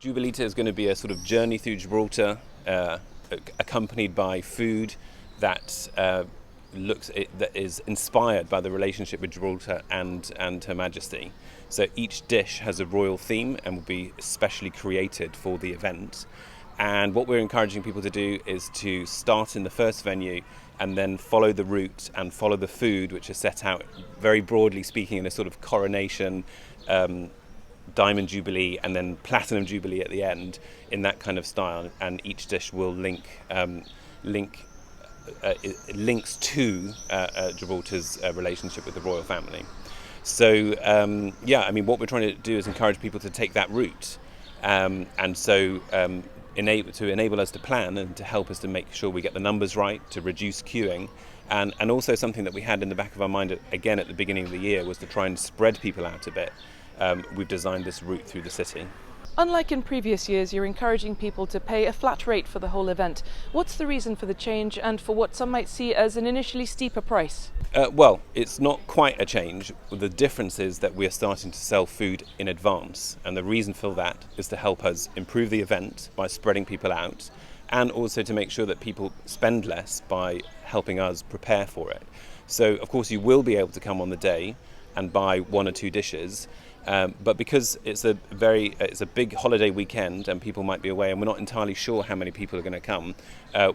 Jubilita is going to be a sort of journey through Gibraltar, accompanied by food that that is inspired by the relationship with Gibraltar and Her Majesty. So each dish has a royal theme and will be specially created for the event. And what we're encouraging people to do is to start in the first venue and then follow the route and follow the food, which is set out very broadly speaking in a sort of coronation, Diamond Jubilee and then Platinum Jubilee at the end, in that kind of style. And each dish will links to Gibraltar's relationship with the royal family. So what we're trying to do is encourage people to take that route, enable us to plan and to help us to make sure we get the numbers right, to reduce queuing. And also something that we had in the back of our mind again at the beginning of the year was to try and spread people out a bit. We've designed this route through the city. Unlike in previous years, you're encouraging people to pay a flat rate for the whole event. What's the reason for the change and for what some might see as an initially steeper price? Well, it's not quite a change. The difference is that we're starting to sell food in advance, and the reason for that is to help us improve the event by spreading people out, and also to make sure that people spend less by helping us prepare for it. So, of course, you will be able to come on the day and buy one or two dishes, but because it's a big holiday weekend and people might be away and we're not entirely sure how many people are going to come,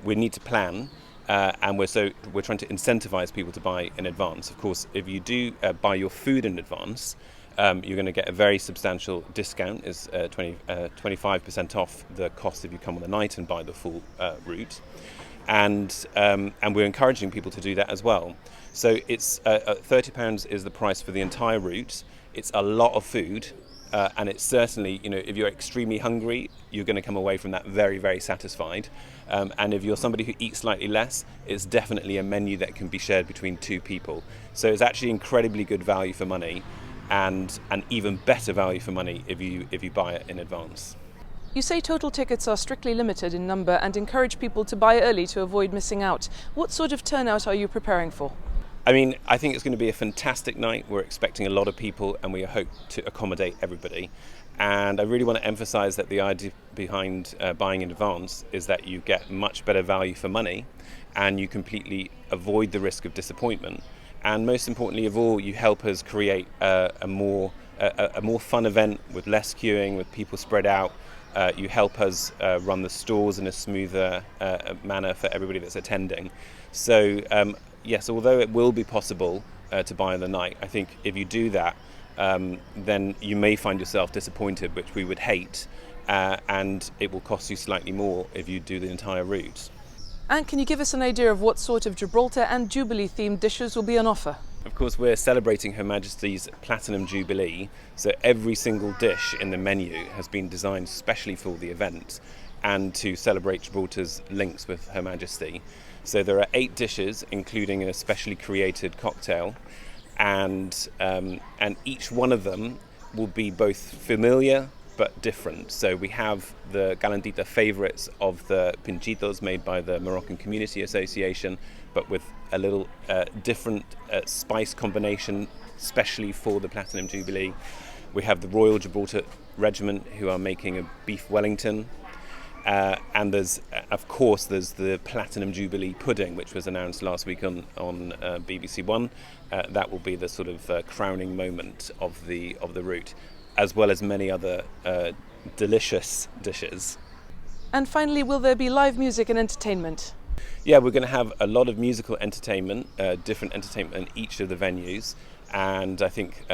we need to plan, and we're trying to incentivize people to buy in advance. Of course, if you do buy your food in advance, you're going to get a very substantial discount. Is 25% off the cost if you come on the night and buy the full route. And we're encouraging people to do that as well. So it's £30 is the price for the entire route. It's a lot of food, and it's certainly, if you're extremely hungry, you're going to come away from that very, very satisfied. And if you're somebody who eats slightly less, it's definitely a menu that can be shared between two people. So it's actually incredibly good value for money, and an even better value for money if you buy it in advance. You say total tickets are strictly limited in number and encourage people to buy early to avoid missing out. What sort of turnout are you preparing for? I think it's going to be a fantastic night. We're expecting a lot of people and we hope to accommodate everybody. And I really want to emphasize that the idea behind buying in advance is that you get much better value for money and you completely avoid the risk of disappointment. And most importantly of all, you help us create a more fun event with less queuing, with people spread out. You help us run the stores in a smoother manner for everybody that's attending. So yes, although it will be possible to buy on the night, I think if you do that, then you may find yourself disappointed, which we would hate, and it will cost you slightly more if you do the entire route. And can you give us an idea of what sort of Gibraltar and Jubilee themed dishes will be on offer? Of course, we're celebrating Her Majesty's Platinum Jubilee, so every single dish in the menu has been designed specially for the event and to celebrate Gibraltar's links with Her Majesty. So there are 8 dishes, including a specially created cocktail, and each one of them will be both familiar but different. So we have the Calentita favourites of the pinchitos made by the Moroccan Community Association, but with a little different spice combination, especially for the Platinum Jubilee. We have the Royal Gibraltar Regiment, who are making a beef Wellington. And there's the Platinum Jubilee pudding, which was announced last week on BBC One. That will be the sort of crowning moment of the route, as well as many other delicious dishes. And finally, will there be live music and entertainment? Yeah, we're going to have a lot of musical entertainment, different entertainment in each of the venues. And I think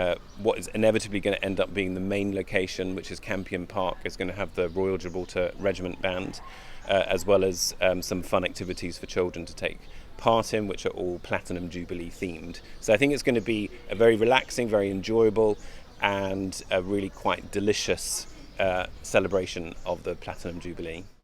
what is inevitably going to end up being the main location, which is Campion Park, is going to have the Royal Gibraltar Regiment Band, as well as some fun activities for children to take part in, which are all Platinum Jubilee themed. So I think it's going to be a very relaxing, very enjoyable, and a really quite delicious celebration of the Platinum Jubilee.